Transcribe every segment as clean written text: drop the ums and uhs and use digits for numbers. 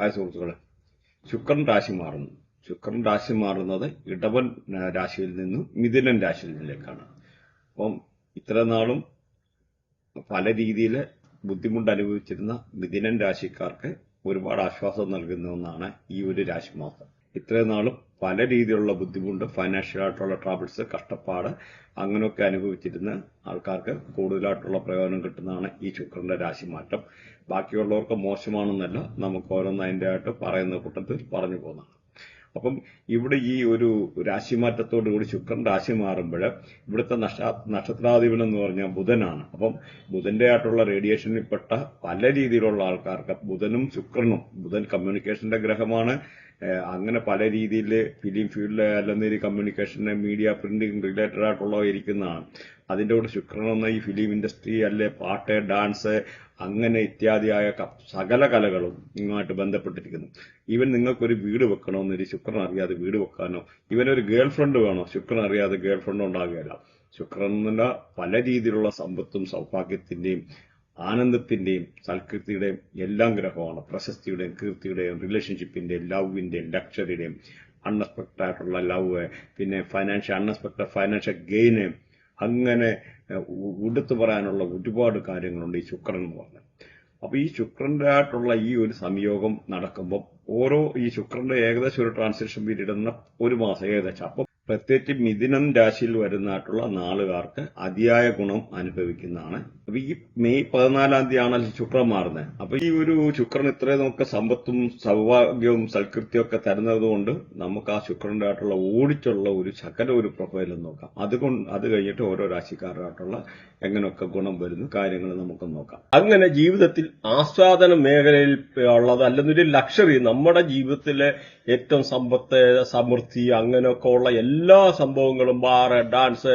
Hi സുഹൃത്തുക്കളെ, ശുക്രൻ രാശി മാറുന്നു. ശുക്രൻ രാശി മാറുന്നത് ഇടവൻ രാശിയിൽ നിന്നും മിഥുനൻ രാശിയിലേക്കാണ്. അപ്പം ഇത്ര നാളും പല രീതിയിൽ ബുദ്ധിമുട്ട് അനുഭവിച്ചിരുന്ന മിഥുനൻ രാശിക്കാർക്ക് ഒരുപാട് ആശ്വാസം നൽകുന്ന ഒന്നാണ് ഈ ഒരു രാശിമാസം. ഇത്രയും നാളും പല രീതിയിലുള്ള ബുദ്ധിമുട്ട്, ഫൈനാൻഷ്യൽ ആയിട്ടുള്ള ട്രബിൾസ്, കഷ്ടപ്പാട് അങ്ങനെയൊക്കെ അനുഭവിച്ചിരുന്ന ആൾക്കാർക്ക് കൂടുതലായിട്ടുള്ള പ്രയോജനം കിട്ടുന്നതാണ് ഈ ശുക്രന്റെ രാശിമാറ്റം. ബാക്കിയുള്ളവർക്ക് മോശമാണെന്നല്ല, നമുക്ക് ഓരോന്ന് അതിൻ്റെ ആയിട്ട് പറയുന്ന കൂട്ടത്തിൽ പറഞ്ഞു പോകുന്നതാണ്. അപ്പം ഇവിടെ ഈ ഒരു രാശിമാറ്റത്തോടുകൂടി ശുക്രൻ രാശി മാറുമ്പോൾ ഇവിടുത്തെ നക്ഷത്രാധിപൻ എന്ന് പറഞ്ഞാൽ ബുധനാണ്. അപ്പം ബുധന്റെ ആയിട്ടുള്ള റേഡിയേഷനിൽപ്പെട്ട പല രീതിയിലുള്ള ആൾക്കാർക്ക് ബുധനും ശുക്രനും, ബുധൻ കമ്മ്യൂണിക്കേഷന്റെ ഗ്രഹമാണ്. അങ്ങനെ പല രീതിയിൽ ഫിലിം ഫീൽഡ് അല്ലെങ്കിൽ കമ്മ്യൂണിക്കേഷന്, മീഡിയ, പ്രിന്റിംഗ് റിലേറ്റഡ് ആയിട്ടുള്ള ഇരിക്കുന്നതാണ്. അതിൻ്റെ കൂടെ ശുക്രൻ എന്ന ഈ ഫിലിം ഇൻഡസ്ട്രി, അല്ലെ പാട്ട്, ഡാൻസ്, അങ്ങനെ ഇത്യാദിയായ സകല കലകളും ഇങ്ങോട്ട് ബന്ധപ്പെട്ടിരിക്കുന്നു. ഈവൻ നിങ്ങൾക്കൊരു വീട് വെക്കണമെന്നൊരു ശുക്രൻ അറിയാതെ വീട് വെക്കാനോ, ഇവനൊരു ഗേൾ ഫ്രണ്ട് വേണോ, ശുക്രൻ അറിയാതെ ഗേൾ ഫ്രണ്ട് ഉണ്ടാകുകയല്ല. ശുക്രൻ എന്നുള്ള പല രീതിയിലുള്ള സമ്പത്തും സൗഭാഗ്യത്തിന്റെയും ആനന്ദത്തിന്റെയും സൽകീർത്തിയുടെയും എല്ലാം ഗ്രഹമാണ്. പ്രശസ്തിയുടെയും കീർത്തിയുടെയും റിലേഷൻഷിപ്പിന്റെയും ലവിന്റെയും ലക്ഷറിയുടെയും അൺഎക്സ്പെക്ടഡ് ആയിട്ടുള്ള ലവ്, പിന്നെ അൺഎക്സ്പെക്ടഡ് ഫൈനാൻഷ്യൽ ഗെയിന്, അങ്ങനെ എടുത്തു പറയാനുള്ള ഒരുപാട് കാര്യങ്ങളുണ്ട് ഈ ശുക്രൻ എന്ന് പറഞ്ഞാൽ. അപ്പൊ ഈ ശുക്രന്റെ ആയിട്ടുള്ള ഈ ഒരു സംയോഗം നടക്കുമ്പോൾ ഈ ശുക്രന്റെ ഏകദേശം ഒരു ട്രാൻസിഷൻ പീരീഡ് എന്ന ഒരു മാസം ഏകദേശം. അപ്പം പ്രത്യേകിച്ച് മിഥുനം രാശിയിൽ വരുന്നതായിട്ടുള്ള നാളുകാർക്ക് അതിയായ ഗുണം അനുഭവിക്കുന്നതാണ്. അപ്പൊ ഈ മെയ് 14 ആണല്ലോ ശുക്രൻ മാറുന്നത്. അപ്പൊ ഈ ഒരു ശുക്രൻ ഇത്രയും നമുക്ക് സമ്പത്തും സൗഭാഗ്യവും സൽകൃത്യവും ഒക്കെ തരുന്നത് കൊണ്ട് നമുക്ക് ആ ശുക്രന്റെ ആയിട്ടുള്ള ഓടിച്ചുള്ള ഒരു ശകല ഒരു പ്രൊഫൈലും നോക്കാം. അത് കഴിഞ്ഞിട്ട് ഓരോ രാശിക്കാരായിട്ടുള്ള എങ്ങനെയൊക്കെ ഗുണം വരുന്നു കാര്യങ്ങൾ നമുക്ക് നോക്കാം. അങ്ങനെ ജീവിതത്തിൽ ആസ്വാദന മേഖലയിൽ ഉള്ളത് അല്ലെന്നൊരു ലക്ഷറി, നമ്മുടെ ജീവിതത്തിലെ ഏറ്റവും സമ്പത്ത്, സമൃദ്ധി, അങ്ങനെയൊക്കെ ഉള്ള എല്ലാ സംഭവങ്ങളും, ബാറ്, ഡാൻസ്,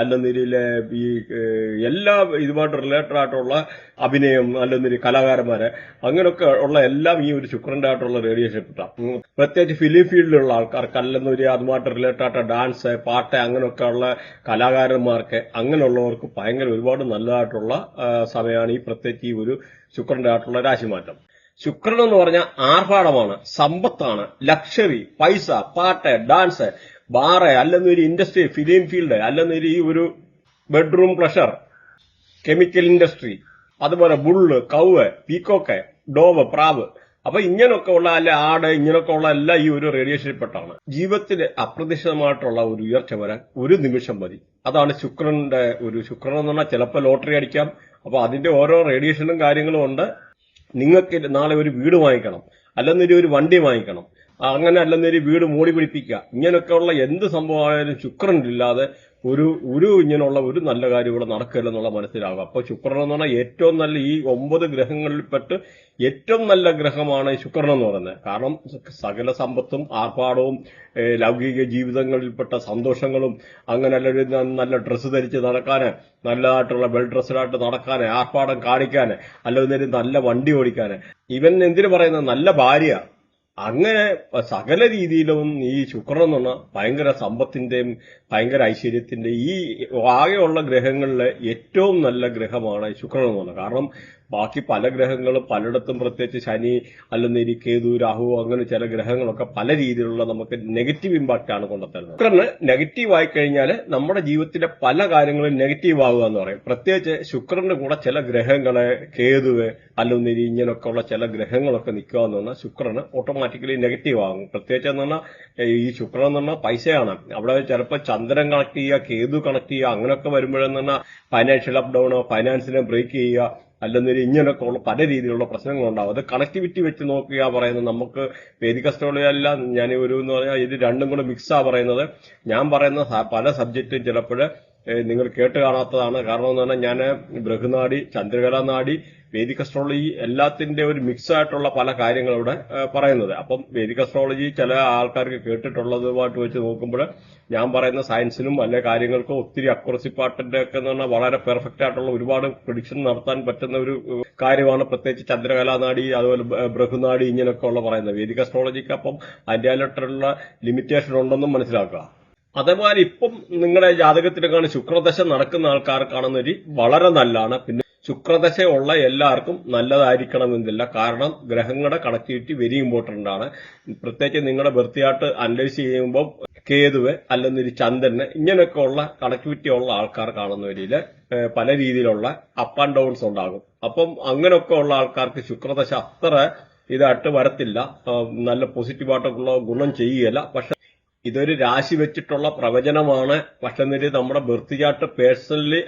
അല്ലെന്നിരിയിലെ ഈ എല്ലാ ഇതുമായിട്ട് റിലേറ്റഡ് ആയിട്ടുള്ള അഭിനയം, അല്ലെന്നിരി കലാകാരന്മാര്, അങ്ങനെയൊക്കെ ഉള്ള എല്ലാം ഈ ഒരു ശുക്രന്റെ ആയിട്ടുള്ള റേഡിയേഷൻ കിട്ടാം. പ്രത്യേകിച്ച് ഫിലിം ഫീൽഡിലുള്ള ആൾക്കാർക്ക്, അല്ലെന്നൊരു അതുമായിട്ട് റിലേറ്റഡ് ആയിട്ട് ഡാൻസ്, പാട്ട്, അങ്ങനെയൊക്കെ ഉള്ള കലാകാരന്മാർക്ക്, അങ്ങനെയുള്ളവർക്ക് ഭയങ്കര ഒരുപാട് നല്ലതായിട്ടുള്ള സമയമാണ് ഈ പ്രത്യേകിച്ച് ഈ ഒരു ശുക്രന്റെ ആയിട്ടുള്ള രാശിമാറ്റം. ശുക്രൻ എന്ന് പറഞ്ഞാൽ ആർഭാടമാണ്, സമ്പത്താണ്, ലക്ഷറി, പൈസ, പാട്ട്, ഡാൻസ്, ബാറ്, അല്ലെന്നൊരു ഇൻഡസ്ട്രി, ഫിലിം ഫീൽഡ്, അല്ലെന്നൊരു ഈ ഒരു ബെഡ്റൂം പ്ലഷർ, കെമിക്കൽ ഇൻഡസ്ട്രി, അതുപോലെ ബുള്ള്, കൗവ്, പീക്കോക്ക്, ഡോവ്, പ്രാവ്, അപ്പൊ ഇങ്ങനെയൊക്കെ ഉള്ള അല്ലെ ആട്, ഇങ്ങനെയൊക്കെ ഉള്ള എല്ലാം ഈ ഒരു റേഡിയേഷനിൽപ്പെട്ടാണ്. ജീവിതത്തിൽ അപ്രതീക്ഷിതമായിട്ടുള്ള ഒരു ഉയർച്ച വരാൻ ഒരു നിമിഷം മതി. അതാണ് ശുക്രന്റെ ശുക്രൻ എന്ന് പറഞ്ഞാൽ ചിലപ്പോൾ ലോട്ടറി അടിക്കാം. അപ്പൊ അതിന്റെ ഓരോ റേഡിയേഷനും കാര്യങ്ങളും ഉണ്ട്. നിങ്ങൾക്ക് നാളെ ഒരു വീട് വാങ്ങിക്കണം, അല്ലെന്നൊരു ഒരു വണ്ടി വാങ്ങിക്കണം, അങ്ങനെ അല്ലെന്നൊരു വീട് മോടി പിടിപ്പിക്കുക, ഇങ്ങനെയൊക്കെയുള്ള എന്ത് സംഭവമായാലും ശുക്രൻ ഇല്ലാതെ ഒരു ഇങ്ങനെയുള്ള ഒരു നല്ല കാര്യം ഇവിടെ നടക്കില്ലെന്നുള്ള മനസ്സിലാകും. അപ്പൊ ശുക്രൻ എന്ന് പറഞ്ഞാൽ ഏറ്റവും നല്ല ഈ 9 ഗ്രഹങ്ങളിൽപ്പെട്ട് ഏറ്റവും നല്ല ഗ്രഹമാണ് ശുക്രൻ എന്ന് പറയുന്നത്. കാരണം സകല സമ്പത്തും ആർഭാടവും ലൗകിക ജീവിതങ്ങളിൽപ്പെട്ട സന്തോഷങ്ങളും, അങ്ങനെ നല്ല ഡ്രസ്സ് ധരിച്ച് നടക്കാന്, നല്ലതായിട്ടുള്ള വെൽ ഡ്രസ്ഡായിട്ട് നടക്കാന്, ആർഭാടം കാണിക്കാന്, അല്ലെങ്കിൽ നല്ല വണ്ടി ഓടിക്കാന്, ഇവൻ എന്തിനു പറയുന്നത് നല്ല ഭാര്യ, അങ്ങനെ സകല രീതിയിലും ഈ ശുക്രൻ എന്ന് പറഞ്ഞാൽ ഭയങ്കര സമ്പത്തിന്റെയും ഭയങ്കര ഐശ്വര്യത്തിന്റെ ഈ ആകെയുള്ള ഗ്രഹങ്ങളിലെ ഏറ്റവും നല്ല ഗ്രഹമാണ് ശുക്രൻ എന്ന് പറഞ്ഞത്. കാരണം ബാക്കി പല ഗ്രഹങ്ങളും പലയിടത്തും, പ്രത്യേകിച്ച് ശനി, അല്ലെന്നേരി കേതു, രാഹു, അങ്ങനെ ചില ഗ്രഹങ്ങളൊക്കെ പല രീതിയിലുള്ള നമുക്ക് നെഗറ്റീവ് ഇമ്പാക്റ്റ് ആണ് കൊണ്ടുത്തരുന്നത്. ശുക്രന് നെഗറ്റീവ് ആയി കഴിഞ്ഞാൽ നമ്മുടെ ജീവിതത്തിലെ പല കാര്യങ്ങളും നെഗറ്റീവ് ആവുക എന്ന് പറയും. പ്രത്യേകിച്ച് ശുക്രന്റെ കൂടെ ചില ഗ്രഹങ്ങളെ, കേതുവ്, അല്ലെന്നേരി ഇങ്ങനെയൊക്കെ ഉള്ള ചില ഗ്രഹങ്ങളൊക്കെ നിൽക്കുക എന്ന് പറഞ്ഞാൽ ശുക്രന് ഓട്ടോമാറ്റിക്കലി നെഗറ്റീവ് ആകും. പ്രത്യേകിച്ച് എന്ന് പറഞ്ഞാൽ ഈ ശുക്രൻ എന്ന് പറഞ്ഞാൽ പൈസയാണ്. അവിടെ ചിലപ്പോൾ ചന്ദ്രൻ കണക്ട് ചെയ്യുക, കേതു കണക്ട് ചെയ്യുക, അങ്ങനെയൊക്കെ വരുമ്പോഴെന്ന് പറഞ്ഞാൽ ഫൈനാൻഷ്യൽ അപ്പ് ഡൗണോ, ഫൈനാൻസിനെ ബ്രേക്ക് ചെയ്യുക, അല്ലെന്നൊരു ഇങ്ങനെയൊക്കെ ഉള്ള പല രീതിയിലുള്ള പ്രശ്നങ്ങളുണ്ടാവും. അത് കണക്ടിവിറ്റി വെച്ച് നോക്കുക പറയുന്നത്. നമുക്ക് വേദിക അസ്ട്രോളജിയല്ല ഞാൻ എന്ന് പറഞ്ഞാൽ ഇത് രണ്ടും കൂടെ മിക്സാ പറയുന്നത്. ഞാൻ പറയുന്ന പല സബ്ജക്റ്റും ചിലപ്പോൾ നിങ്ങൾ കേട്ട് കാണാത്തതാണ്. കാരണം എന്ന് പറഞ്ഞാൽ ഞാൻ ബൃഹനാടി, ചന്ദ്രകലാനാടി, വേദിക അസ്ട്രോളജി എല്ലാത്തിന്റെ ഒരു മിക്സ് ആയിട്ടുള്ള പല കാര്യങ്ങളിവിടെ പറയുന്നത്. അപ്പം വേദിക അസ്ട്രോളജി ചില ആൾക്കാർക്ക് കേട്ടിട്ടുള്ളതുമായിട്ട് വെച്ച് നോക്കുമ്പോൾ ഞാൻ പറയുന്ന സയൻസിനും അല്ലെ കാര്യങ്ങൾക്കും ഒത്തിരി അക്യുറസി പാർട്ടിന്റെ ഒക്കെ എന്ന് പറഞ്ഞാൽ വളരെ പെർഫെക്റ്റ് ആയിട്ടുള്ള ഒരുപാട് പ്രഡിക്ഷൻ നടത്താൻ പറ്റുന്ന ഒരു കാര്യമാണ്. പ്രത്യേകിച്ച് ചന്ദ്രകലാനാടി, അതുപോലെ ബൃഹനാടി, ഇങ്ങനെയൊക്കെ ഉള്ള പറയുന്നത്. വേദിക അസ്ട്രോളജിക്ക് അപ്പം അതിൻ്റെതായിട്ടുള്ള ലിമിറ്റേഷൻ ഉണ്ടെന്നും മനസ്സിലാക്കുക. അതേപോലെ ഇപ്പം നിങ്ങളുടെ ജാതകത്തിലേക്കാണ് ശുക്രദശ നടക്കുന്ന ആൾക്കാർക്കാണെന്നൊരു വളരെ നല്ലതാണ്. പിന്നെ ശുക്രദശയുള്ള എല്ലാവർക്കും നല്ലതായിരിക്കണമെന്നില്ല. കാരണം ഗ്രഹങ്ങളുടെ കണക്ടിവിറ്റി വെരി ഇമ്പോർട്ടന്റ് ആണ്. പ്രത്യേകിച്ച് നിങ്ങളുടെ ബർത്ത് ചാർട്ട് അനലൈസ് ചെയ്യുമ്പോൾ കേതുവ് അല്ലെങ്കിൽ ചന്ദ്രന് ഇങ്ങനെയൊക്കെ ഉള്ള കണക്ടിവിറ്റി ഉള്ള ആൾക്കാർ കാണുന്നവരിൽ പല രീതിയിലുള്ള അപ്പ് ആൻഡ് ഡൗൺസ് ഉണ്ടാകും. അപ്പം അങ്ങനെയൊക്കെ ഉള്ള ആൾക്കാർക്ക് ശുക്രദശ അത്ര ഇതായിട്ട് വരത്തില്ല, നല്ല പോസിറ്റീവായിട്ടുള്ള ഗുണം ചെയ്യുകയില്ല. പക്ഷെ ഇതൊരു രാശി വെച്ചിട്ടുള്ള പ്രവചനമാണ്. പക്ഷെ എന്നിട്ട് നമ്മുടെ ബർത്ത് ചാർട്ട് പേഴ്സണലി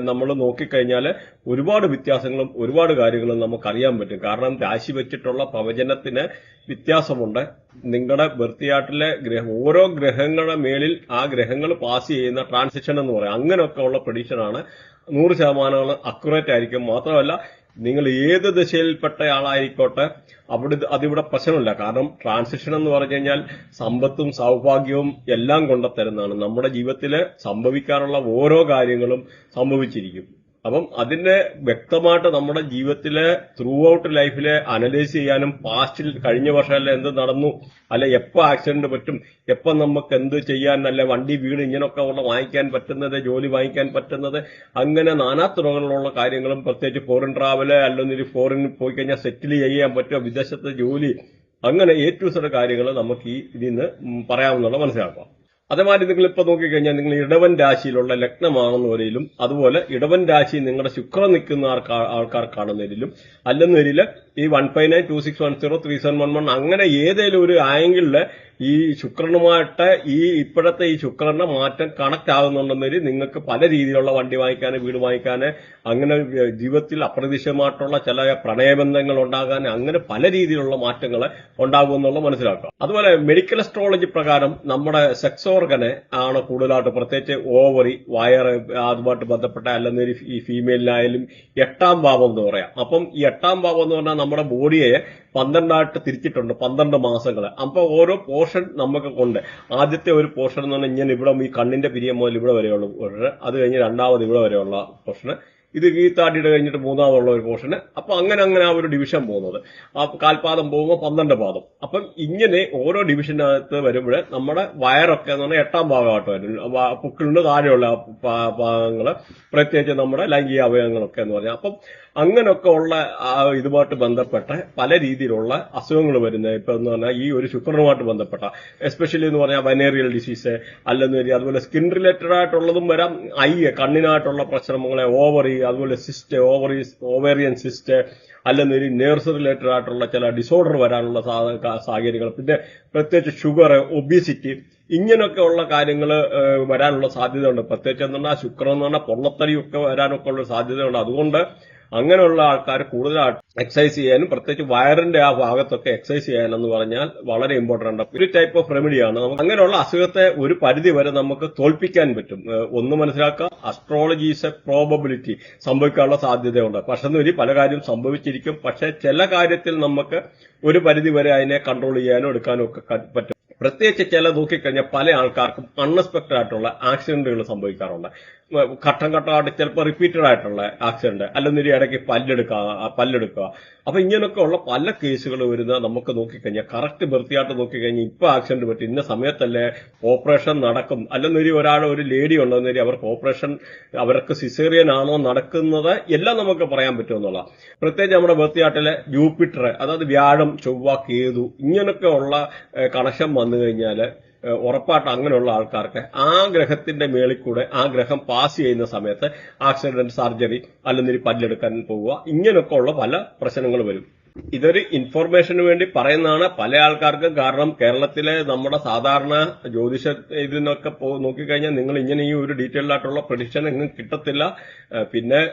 നമ്മൾ നോക്കിക്കഴിഞ്ഞാൽ ഒരുപാട് വ്യത്യാസങ്ങളും ഒരുപാട് കാര്യങ്ങളും നമുക്കറിയാൻ പറ്റും. കാരണം രാശി വെച്ചിട്ടുള്ള പ്രവചനത്തിന് വ്യത്യാസമുണ്ട്. നിങ്ങളുടെ ബർത്ത് ചാർട്ടിലെ ഓരോ ഗ്രഹങ്ങളുടെ മേളിൽ ആ ഗ്രഹങ്ങൾ പാസ് ചെയ്യുന്ന ട്രാൻസിഷൻ എന്ന് പറയാം. അങ്ങനെയൊക്കെ ഉള്ള പ്രഡിക്ഷനാണ് 100% അക്യുറേറ്റ് ആയിരിക്കും. മാത്രമല്ല നിങ്ങൾ ഏത് ദശയിൽപ്പെട്ട ആളായിക്കോട്ടെ അതിവിടെ പ്രശ്നമില്ല. കാരണം ട്രാൻസിഷൻ എന്ന് പറഞ്ഞു കഴിഞ്ഞാൽ സമ്പത്തും സൗഭാഗ്യവും എല്ലാം കൊണ്ടുതരുന്നതാണ്. നമ്മുടെ ജീവിതത്തിൽ സംഭവിക്കാനുള്ള ഓരോ കാര്യങ്ങളും സംഭവിച്ചിരിക്കും. അപ്പം അതിന്റെ വ്യക്തമായിട്ട് നമ്മുടെ ജീവിതത്തിലെ ത്രൂ ഔട്ട് ലൈഫിലെ അനലൈസ് ചെയ്യാനും പാസ്റ്റിൽ കഴിഞ്ഞ വർഷമല്ല എന്ത് നടന്നു, അല്ലെ എപ്പോ ആക്സിഡന്റ് പറ്റും, എപ്പോ നമുക്ക് എന്ത് ചെയ്യാൻ, അല്ലെ വണ്ടി വീട് ഇങ്ങനെയൊക്കെ ഉള്ള വാങ്ങിക്കാൻ പറ്റുന്നത്, ജോലി വാങ്ങിക്കാൻ പറ്റുന്നത്, അങ്ങനെ നാനാതുറകളിലുള്ള കാര്യങ്ങളും പ്രത്യേകിച്ച് ഫോറിൻ ട്രാവല് അല്ലെങ്കിൽ ഫോറിനിൽ പോയി കഴിഞ്ഞാൽ സെറ്റിൽ ചെയ്യാൻ പറ്റുമോ, വിദേശത്തെ ജോലി, അങ്ങനെ A to Z കാര്യങ്ങൾ നമുക്ക് ഈ ഇതിന്ന് പറയാവുന്നുള്ള മനസ്സിലാക്കാം. അതേമാതിരി നിങ്ങൾ ഇപ്പൊ നോക്കിക്കഴിഞ്ഞാൽ നിങ്ങൾ ഇടവൻ രാശിയിലുള്ള ലഗ്നമാണെന്നവരിലും അതുപോലെ ഇടവൻ രാശി നിങ്ങളുടെ ശുക്രൻ നിൽക്കുന്ന ആൾക്കാർ കാണുന്നതിലും അല്ലെന്നവരില് ഈ 15926103711 അങ്ങനെ ഏതെങ്കിലും ഒരു ആംഗിളില് ഈ ശുക്രനുമായിട്ട് ഇപ്പോഴത്തെ ഈ ശുക്രന്റെ മാറ്റം കണക്ട് ആകുന്നുണ്ടെന്നൊരു നിങ്ങൾക്ക് പല രീതിയിലുള്ള വണ്ടി വാങ്ങിക്കാൻ, വീട് വാങ്ങിക്കാൻ, അങ്ങനെ ജീവിതത്തിൽ അപ്രതീക്ഷിതമായിട്ടുള്ള ചില പ്രണയബന്ധങ്ങൾ ഉണ്ടാകാൻ, അങ്ങനെ പല രീതിയിലുള്ള മാറ്റങ്ങൾ ഉണ്ടാകുമെന്നുള്ള മനസ്സിലാക്കാം. അതുപോലെ മെഡിക്കൽ അസ്ട്രോളജി പ്രകാരം നമ്മുടെ സെക്സ് ഓർഗനെ ആണ് കൂടുതലായിട്ട്, പ്രത്യേകിച്ച് ഓവറി, വയറ്, അതുമായിട്ട് ബന്ധപ്പെട്ട അല്ലെങ്കിൽ ഈ ഫീമെയിലിനായാലും 8ാം ഭാവം എന്ന് പറയാം. അപ്പം ഈ 8ാം ഭാവം എന്ന് പറഞ്ഞാൽ നമ്മുടെ ബോഡിയെ 12 തിരിച്ചിട്ടുണ്ട്, 12 മാസങ്ങൾ. അപ്പൊ ഓരോ പോർഷൻ നമുക്ക് ഉണ്ട്. ആദ്യത്തെ ഒരു പോർഷൻ എന്ന് പറഞ്ഞാൽ ഇങ്ങനെ ഇവിടെ ഈ കണ്ണിന്റെ പിരിയം മുതൽ ഇവിടെ വരെയുള്ള പോർഷൻ, അത് കഴിഞ്ഞ് രണ്ടാമത് ഇവിടെ വരെയുള്ള പോർഷൻ, ഇത് ഗീത്താടിയുടെ കഴിഞ്ഞിട്ട് മൂന്നാമതുള്ള ഒരു പോർഷന്. അപ്പൊ അങ്ങനെ ആ ഒരു ഡിവിഷൻ പോകുന്നത്, ആ കാൽപാദം പോകുമ്പോൾ 12 പാദം. അപ്പം ഇങ്ങനെ ഓരോ ഡിവിഷനകത്ത് വരുമ്പോൾ നമ്മുടെ വയറൊക്കെ എന്ന് പറഞ്ഞാൽ 8ാം ഭാഗമായിട്ട് വരും. പുക്കിളിന് താഴെയുള്ള ഭാഗങ്ങള്, പ്രത്യേകിച്ച് നമ്മുടെ ലൈംഗിക അവയവങ്ങളൊക്കെ എന്ന് പറഞ്ഞാൽ. അപ്പം അങ്ങനെയൊക്കെ ഉള്ള ഇതുമായിട്ട് ബന്ധപ്പെട്ട പല രീതിയിലുള്ള അസുഖങ്ങൾ വരുന്നത് ഇപ്പൊ എന്ന് പറഞ്ഞാൽ ഈ ഒരു ശുക്രനുമായിട്ട് ബന്ധപ്പെട്ട, എസ്പെഷ്യലി എന്ന് പറഞ്ഞാൽ വെനേറിയൽ ഡിസീസ് അല്ലെന്ന്, അതുപോലെ സ്കിൻ റിലേറ്റഡ് ആയിട്ടുള്ളതും വരാം. കണ്ണിനായിട്ടുള്ള പ്രശ്നങ്ങളെ, ഓവറി, അതുപോലെ സിസ്റ്റ്, ഓവേറിയൻ സിസ്റ്റ്, അല്ലെങ്കിൽ നേഴ്സ് റിലേറ്റഡ് ആയിട്ടുള്ള ചില ഡിസോർഡർ വരാനുള്ള സാഹചര്യങ്ങൾ, പിന്നെ പ്രത്യേകിച്ച് ഷുഗർ, ഒബീസിറ്റി, ഇങ്ങനെയൊക്കെ ഉള്ള കാര്യങ്ങൾ വരാനുള്ള സാധ്യതയുണ്ട്. പ്രത്യേകിച്ച് എന്ന് പറഞ്ഞാൽ ശുക്രൻ എന്ന് പറഞ്ഞാൽ പൊള്ളത്തടിയൊക്കെ വരാനൊക്കെ ഉള്ള സാധ്യതയുണ്ട്. അതുകൊണ്ട് അങ്ങനെയുള്ള ആൾക്കാർ കൂടുതലായിട്ട് എക്സസൈസ് ചെയ്യാനും, പ്രത്യേകിച്ച് വയറിന്റെ ആ ഭാഗത്തൊക്കെ എക്സസൈസ് ചെയ്യാനെന്ന് പറഞ്ഞാൽ വളരെ ഇമ്പോർട്ടന്റ് ആണ്. ഒരു ടൈപ്പ് ഓഫ് റെമഡിയാണ്. നമുക്ക് അങ്ങനെയുള്ള അസുഖത്തെ ഒരു പരിധി വരെ നമുക്ക് തോൽപ്പിക്കാൻ പറ്റും. ഒന്ന് മനസ്സിലാക്കുക, അസ്ട്രോളജി ഈസ് എ പ്രോബബിലിറ്റി, സംഭവിക്കാനുള്ള സാധ്യതയുണ്ട്. പക്ഷെ പല കാര്യം സംഭവിച്ചിരിക്കും. പക്ഷെ ചില കാര്യത്തിൽ നമുക്ക് ഒരു പരിധി വരെ അതിനെ കൺട്രോൾ ചെയ്യാനോ എടുക്കാനോ ഒക്കെ പറ്റും. പ്രത്യേകിച്ച് ചില നോക്കിക്കഴിഞ്ഞാൽ പല ആൾക്കാർക്കും അൺഎക്സ്പെക്ടഡ് ആയിട്ടുള്ള ആക്സിഡന്റുകൾ സംഭവിക്കാറുണ്ട്. ഘട്ടം ഘട്ടമായിട്ട് ചിലപ്പോൾ റിപ്പീറ്റഡ് ആയിട്ടുള്ള ആക്സിഡന്റ്, അല്ലെങ്കിൽ ഇടയ്ക്ക് പല്ലെടുക്കുക. അപ്പൊ ഇങ്ങനെയൊക്കെ ഉള്ള പല കേസുകൾ വരുന്ന നമുക്ക് നോക്കിക്കഴിഞ്ഞാൽ കറക്റ്റ് വൃത്തിയായിട്ട് നോക്കിക്കഴിഞ്ഞാൽ ഇപ്പൊ ആക്സിഡന്റ് പറ്റി ഇന്ന സമയത്തല്ലേ ഓപ്പറേഷൻ നടക്കും, അല്ലെങ്കിൽ ഒരു ലേഡി ഉണ്ടെന്നൊരു അവർക്ക് ഓപ്പറേഷൻ, അവർക്ക് സിസേറിയൻ ആണോ നടക്കുന്നത്, എല്ലാം നമുക്ക് പറയാൻ പറ്റുമെന്നുള്ള. പ്രത്യേകിച്ച് നമ്മുടെ വൃത്തിയാട്ടിലെ ജൂപ്പിറ്റർ, അതായത് വ്യാഴം, ചൊവ്വ, കേതു, ഇങ്ങനെയൊക്കെ ഉള്ള കണക്ഷൻ വന്നു കഴിഞ്ഞാൽ ഉറപ്പായിട്ട് അങ്ങനെയുള്ള ആൾക്കാർക്ക് ആ ഗ്രഹത്തിന്റെ മേളിൽ കൂടെ ആ ഗ്രഹം പാസ് ചെയ്യുന്ന സമയത്ത് ആക്സിഡന്റ്, സർജറി, അല്ലെങ്കിൽ പല്ലെടുക്കാൻ പോവുക, ഇങ്ങനെയൊക്കെ ഉള്ള പല പ്രശ്നങ്ങൾ വരും. ഇതൊരു ഇൻഫോർമേഷന് വേണ്ടി പറയുന്നതാണ് പല ആൾക്കാർക്കും. കാരണം കേരളത്തിലെ നമ്മുടെ സാധാരണ ജ്യോതിഷ ഇതിനൊക്കെ നോക്കിക്കഴിഞ്ഞാൽ നിങ്ങൾ ഇങ്ങനെ ഈ ഒരു ഡീറ്റെയിൽഡ് ആയിട്ടുള്ള പ്രഡിക്ഷൻ എങ്ങും കിട്ടത്തില്ല. പിന്നെ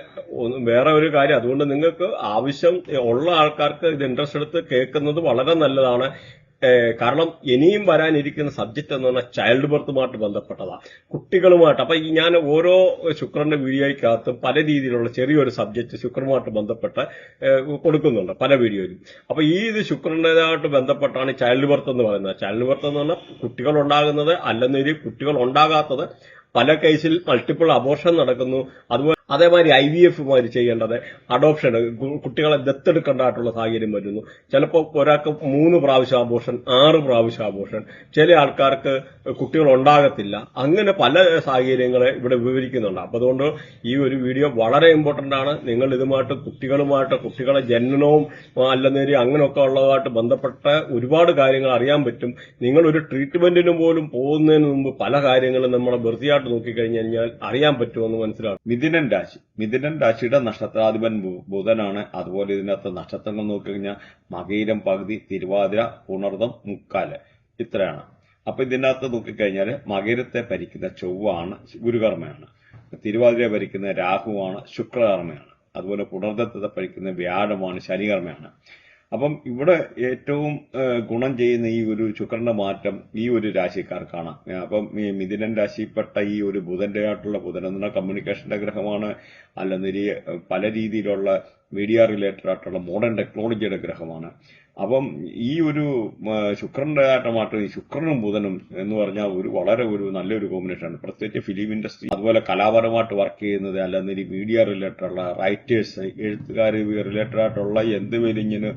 വേറെ ഒരു കാര്യം, അതുകൊണ്ട് നിങ്ങൾക്ക് ആവശ്യം ഉള്ള ആൾക്കാർക്ക് ഇത് ഇൻട്രസ്റ്റ് എടുത്ത് കേൾക്കുന്നത് വളരെ നല്ലതാണ്. കാരണം ഇനിയും വരാനിരിക്കുന്ന സബ്ജക്ട് എന്ന് പറഞ്ഞാൽ ചൈൽഡ് ബർത്തുമായിട്ട് ബന്ധപ്പെട്ടതാണ്, കുട്ടികളുമായിട്ട്. അപ്പൊ ഞാൻ ഓരോ ശുക്രന്റെ വീഡിയോയ്ക്കകത്തും പല രീതിയിലുള്ള ചെറിയൊരു സബ്ജക്ട് ശുക്രനുമായിട്ട് ബന്ധപ്പെട്ട് കൊടുക്കുന്നുണ്ട് പല വീഡിയോയിലും. അപ്പൊ ഇത് ശുക്രൻ്റെതായിട്ട് ബന്ധപ്പെട്ടാണ് ചൈൽഡ് ബർത്ത് എന്ന് പറയുന്നത്. ചൈൽഡ് ബർത്ത് എന്ന് പറഞ്ഞാൽ കുട്ടികൾ ഉണ്ടാകുന്നത്, അല്ലെങ്കിൽ കുട്ടികൾ ഉണ്ടാകാത്തത്, പല കേസിൽ മൾട്ടിപ്പിൾ അബോർഷൻ നടക്കുന്നു. അതുപോലെ അതേമാതിരി IVF മാതിരി ചെയ്യേണ്ടത്, അഡോപ്ഷൻ, കുട്ടികളെ ദത്തെടുക്കേണ്ടതായിട്ടുള്ള സാഹചര്യം വരുന്നു. ചിലപ്പോൾ ഒരാൾക്ക് 3 പ്രാവശ്യം അബോർഷൻ, 6 പ്രാവശ്യം അബോർഷൻ, ചില ആൾക്കാർക്ക് കുട്ടികൾ ഉണ്ടാകത്തില്ല. അങ്ങനെ പല സാഹചര്യങ്ങളെ ഇവിടെ വിവരിക്കുന്നുണ്ട്. അപ്പൊ അതുകൊണ്ട് ഈ ഒരു വീഡിയോ വളരെ ഇമ്പോർട്ടന്റ് ആണ്. നിങ്ങൾ ഇതുമായിട്ട് കുട്ടികളെ ജനനവും അല്ലെന്നേരി അങ്ങനെയൊക്കെ ഉള്ളതുമായിട്ട് ബന്ധപ്പെട്ട ഒരുപാട് കാര്യങ്ങൾ അറിയാൻ പറ്റും. നിങ്ങൾ ഒരു ട്രീറ്റ്മെന്റിന് പോലും പോകുന്നതിന് മുമ്പ് പല കാര്യങ്ങളും നമ്മളെ വൃത്തിയായിട്ട് നോക്കിക്കഴിഞ്ഞു കഴിഞ്ഞാൽ അറിയാൻ പറ്റുമെന്ന് മനസ്സിലാക്കും. മിഥുനൻ രാശിയുടെ നക്ഷത്രാധിപൻ ബുധനാണ്. അതുപോലെ ഇതിനകത്ത് നക്ഷത്രങ്ങൾ നോക്കിക്കഴിഞ്ഞാൽ മകയിരം പകുതി, തിരുവാതിര, പുണർദം, മുക്കാല്, ഇത്രയാണ്. അപ്പൊ ഇതിനകത്ത് നോക്കിക്കഴിഞ്ഞാൽ മകയിരത്തെ ഭരിക്കുന്ന ചൊവ്വാണ്, ഗുരുകർമ്മയാണ്. തിരുവാതിര ഭരിക്കുന്ന രാഹുവാണ്, ശുക്രകർമ്മയാണ്. അതുപോലെ പുണർദത്തെ ഭരിക്കുന്ന വ്യാഴമാണ്, ശനികർമ്മയാണ്. അപ്പം ഇവിടെ ഏറ്റവും ഗുണം ചെയ്യുന്ന ഈ ഒരു ശുക്രന്റെ മാറ്റം ഈ ഒരു രാശിക്കാർക്കാണ്. അപ്പം ഈ മിഥുനൻ രാശിപ്പെട്ട ഈ ഒരു ബുധൻ എന്ന കമ്മ്യൂണിക്കേഷന്റെ ഗ്രഹമാണ്, അല്ലെന്നൊരു പല രീതിയിലുള്ള മീഡിയ റിലേറ്റഡ് ആയിട്ടുള്ള മോഡേൺ ടെക്നോളജിയുടെ ഗ്രഹമാണ്. അപ്പം ഈ ഒരു ശുക്രന്റെ മാറ്റം, ഈ ശുക്രനും ബുധനും എന്ന് പറഞ്ഞാൽ വളരെ നല്ലൊരു കോമ്പിനേഷനാണ്. പ്രത്യേകിച്ച് ഫിലിം ഇൻഡസ്ട്രി, അതുപോലെ കലാപരമായിട്ട് വർക്ക് ചെയ്യുന്നത്, അല്ലെന്നൊരു മീഡിയ റിലേറ്റഡ് ഉള്ള റൈറ്റേഴ്സ്, എഴുത്തുകാർ റിലേറ്റഡ് ആയിട്ടുള്ള എന്തുവേലും ഇങ്ങനെ,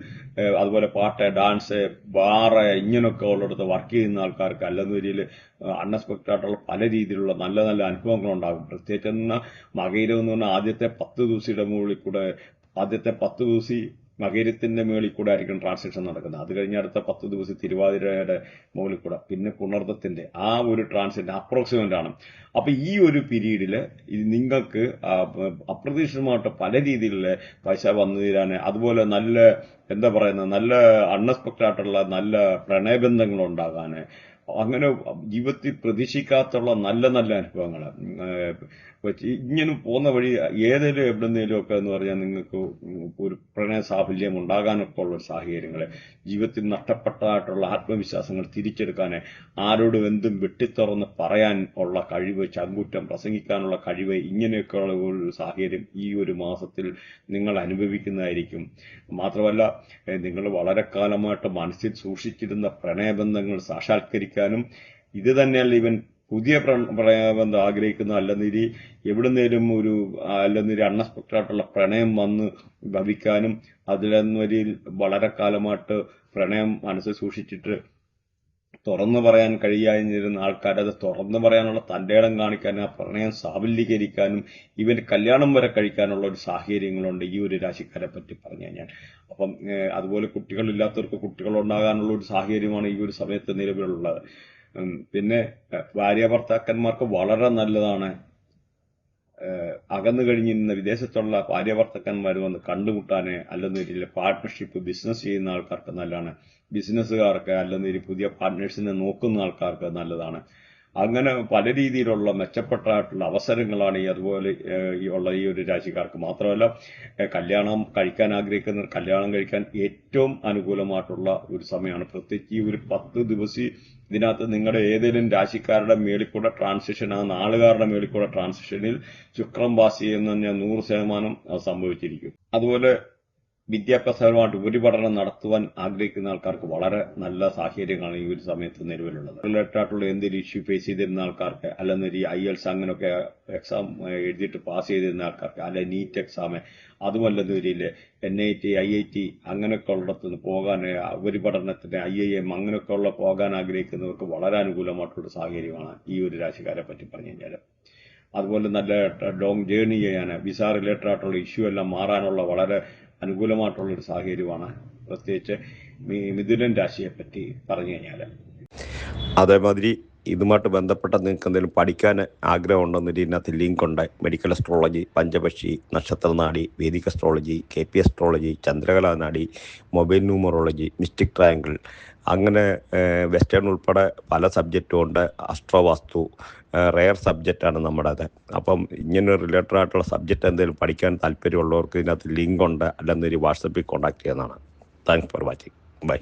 അതുപോലെ പാട്ട്, ഡാൻസ്, ബാറ്, ഇങ്ങനെയൊക്കെ ഉള്ളിടത്ത് വർക്ക് ചെയ്യുന്ന ആൾക്കാർക്ക് അല്ലെന്നൊരിയിൽ അൺഎക്സ്പെക്ടഡ് ആയിട്ടുള്ള പല രീതിയിലുള്ള നല്ല നല്ല അനുഭവങ്ങൾ ഉണ്ടാകും. പ്രത്യേകിച്ച് മകയിരം എന്ന് പറഞ്ഞാൽ ആദ്യത്തെ 10 ദിവസം മകരത്തിന്റെ മുകളിൽ കൂടെ ആയിരിക്കും ട്രാൻസാക്ഷൻ നടക്കുന്നത്. അത് കഴിഞ്ഞ അടുത്ത 10 ദിവസം തിരുവാതിരയുടെ മുകളിൽ കൂടെ, പിന്നെ പുണർദത്തിന്റെ ആ ഒരു ട്രാൻസാക്ഷൻ അപ്രോക്സിമേറ്റ് ആണ്. അപ്പൊ ഈ ഒരു പീരീഡില് നിങ്ങൾക്ക് അപ്രതീക്ഷിതമായിട്ട് പല രീതിയിലുള്ള പൈസ വന്നു തീരാൻ, അതുപോലെ നല്ല അൺഎക്സ്പെക്ടഡ് ആയിട്ടുള്ള നല്ല പ്രണയബന്ധങ്ങൾ ഉണ്ടാകാന്, അങ്ങനെ ജീവിതത്തിൽ പ്രതീക്ഷിക്കാത്തുള്ള നല്ല നല്ല അനുഭവങ്ങൾ ഇങ്ങനെ പോകുന്ന വഴി ഏതെങ്കിലും എവിടെന്നേലും ഒക്കെ എന്ന് പറഞ്ഞാൽ നിങ്ങൾക്ക് ഒരു പ്രണയ സാഫല്യം ഉണ്ടാകാനൊക്കെ ഉള്ള സാഹചര്യങ്ങൾ, ജീവിതത്തിൽ നഷ്ടപ്പെട്ടതായിട്ടുള്ള ആത്മവിശ്വാസങ്ങൾ തിരിച്ചെടുക്കാൻ, ആരോടും എന്തും വെട്ടിത്തുറന്ന് പറയാൻ ഉള്ള കഴിവ്, ചങ്കൂറ്റം പ്രസംഗിക്കാനുള്ള കഴിവ്, ഇങ്ങനെയൊക്കെയുള്ള ഒരു സാഹചര്യം ഈ ഒരു മാസത്തിൽ നിങ്ങൾ അനുഭവിക്കുന്നതായിരിക്കും. മാത്രമല്ല, നിങ്ങൾ വളരെ കാലമായിട്ട് മനസ്സിൽ സൂക്ഷിച്ചിരുന്ന പ്രണയബന്ധങ്ങൾ സാക്ഷാത്കരിക്കാനും, ഇത് തന്നെയല്ല ഇവൻ പുതിയ പ്രണയബന്ധം ആഗ്രഹിക്കുന്ന, അല്ലെന്നൊരു എവിടുന്നേലും അല്ലെന്നൊരു അൺഎക്സ്പെക്ടഡ് ആയിട്ടുള്ള പ്രണയം വന്ന് ഭവിക്കാനും, അതിലൊരു വളരെ കാലമായിട്ട് പ്രണയം മനസ്സിൽ സൂക്ഷിച്ചിട്ട് തുറന്നു പറയാൻ കഴിയാതിരുന്ന ആൾക്കാരത് തുറന്നു പറയാനുള്ള തന്റെ ഇടം കാണിക്കാനും, ആ പ്രണയം സാഫല്യീകരിക്കാനും, ഇവന് കല്യാണം വരെ കഴിക്കാനുള്ള ഒരു സാഹചര്യങ്ങളുണ്ട് ഈ ഒരു രാശിക്കാരെ പറ്റി പറഞ്ഞു കഴിഞ്ഞാൽ. അപ്പം അതുപോലെ കുട്ടികളില്ലാത്തവർക്ക് കുട്ടികളുണ്ടാകാനുള്ള ഒരു സാഹചര്യമാണ് ഈ ഒരു സമയത്ത് നിലവിലുള്ളത്. പിന്നെ ഭാര്യ ഭർത്താക്കന്മാർക്ക് വളരെ നല്ലതാണ് അകന്നു കഴിഞ്ഞിരുന്ന വിദേശത്തുള്ള ഭാര്യ ഭർത്താക്കന്മാർ വന്ന് കണ്ടുമുട്ടാന്, അല്ലെന്നൊരു പാർട്ട്ണർഷിപ്പ് ബിസിനസ് ചെയ്യുന്ന ആൾക്കാർക്ക് നല്ലതാണ്. ബിസിനസ്സുകാർക്ക് അല്ലെന്നൊരു പുതിയ പാർട്ട്നേഴ്സിനെ നോക്കുന്ന ആൾക്കാർക്ക് നല്ലതാണ്. അങ്ങനെ പല രീതിയിലുള്ള മെച്ചപ്പെട്ടായിട്ടുള്ള അവസരങ്ങളാണ് അതുപോലെ ഉള്ള ഈ ഒരു രാശിക്കാർക്ക്. മാത്രമല്ല, കല്യാണം കഴിക്കാൻ ആഗ്രഹിക്കുന്നവർ കല്യാണം കഴിക്കാൻ ഏറ്റവും അനുകൂലമായിട്ടുള്ള ഒരു സമയമാണ്. പ്രത്യേകിച്ച് ഈ ഒരു 10 ദിവസം ഇതിനകത്ത് നിങ്ങളുടെ ഏതെങ്കിലും രാശിക്കാരുടെ മേളിൽ കൂടെ ട്രാൻസിഷൻ, ആ നാളുകാരുടെ മേളിൽ കൂടെ ട്രാൻസിഷനിൽ ശുക്രൻ പാസ് ചെയ്യുന്ന 100% സംഭവിച്ചിരിക്കും. അതുപോലെ വിദ്യാഭ്യാസപരമായിട്ട് ഉപരിപഠനം നടത്തുവാൻ ആഗ്രഹിക്കുന്ന ആൾക്കാർക്ക് വളരെ നല്ല സാഹചര്യങ്ങളാണ് ഈ ഒരു സമയത്ത് നിലവിലുള്ളത്. റിലേറ്റഡ് ആയിട്ടുള്ള എന്തെങ്കിലും ഇഷ്യൂ ഫേസ് ചെയ്തിരുന്ന ആൾക്കാർക്ക്, അല്ലെന്നൊരു IELTS അങ്ങനെയൊക്കെ എക്സാം എഴുതിയിട്ട് പാസ് ചെയ്തിരുന്ന ആൾക്കാർക്ക്, അല്ലെ നീറ്റ് എക്സാം, അതുമല്ലെന്നൊരിയിൽ NIT, IIT അങ്ങനെയൊക്കെ ഉള്ളിടത്തുനിന്ന് പോകാൻ, ഉപരിപഠനത്തിന് IIM അങ്ങനെയൊക്കെ ഉള്ള പോകാൻ ആഗ്രഹിക്കുന്നവർക്ക് വളരെ അനുകൂലമായിട്ടുള്ള സാഹചര്യമാണ് ഈ ഒരു രാശിക്കാരെ പറ്റി പറഞ്ഞു കഴിഞ്ഞാൽ. അതുപോലെ നല്ല ലോങ് ജേർണി ചെയ്യാൻ, വിസ റിലേറ്റഡ് ആയിട്ടുള്ള ഇഷ്യൂ എല്ലാം മാറാനുള്ള വളരെ അനുകൂലമായിട്ടുള്ളൊരു സാഹചര്യമാണ് പ്രത്യേകിച്ച് മിഥുനൻ രാശിയെ പറ്റി പറഞ്ഞു കഴിഞ്ഞാൽ. അതേമാതിരി ഇതുമായിട്ട് ബന്ധപ്പെട്ട നിങ്ങൾക്ക് എന്തെങ്കിലും പഠിക്കാൻ ആഗ്രഹമുണ്ടെന്നൊരു ഇതിനകത്ത് ലിങ്ക് ഉണ്ട്. മെഡിക്കൽ അസ്ട്രോളജി, പഞ്ചപക്ഷി, നക്ഷത്രനാടി, വേദിക് അസ്ട്രോളജി, KP അസ്ട്രോളജി, ചന്ദ്രകലാനാടി, മൊബൈൽ ന്യൂമറോളജി, മിസ്റ്റിക് ട്രയാങ്കിൾ, അങ്ങനെ വെസ്റ്റേൺ ഉൾപ്പെടെ പല സബ്ജക്റ്റും ഉണ്ട്. അസ്ട്രോവാസ്തു റെയർ സബ്ജക്റ്റാണ് നമ്മുടേത്. അപ്പം ഇങ്ങനെ റിലേറ്റഡ് ആയിട്ടുള്ള സബ്ജക്റ്റ് എന്തെങ്കിലും പഠിക്കാൻ താല്പര്യമുള്ളവർക്ക് ഇതിനകത്ത് ലിങ്ക് ഉണ്ട്, അല്ലെന്നൊരു വാട്സപ്പിൽ കോൺടാക്ട് ചെയ്യുന്നതാണ്. Thanks for watching. ബൈ.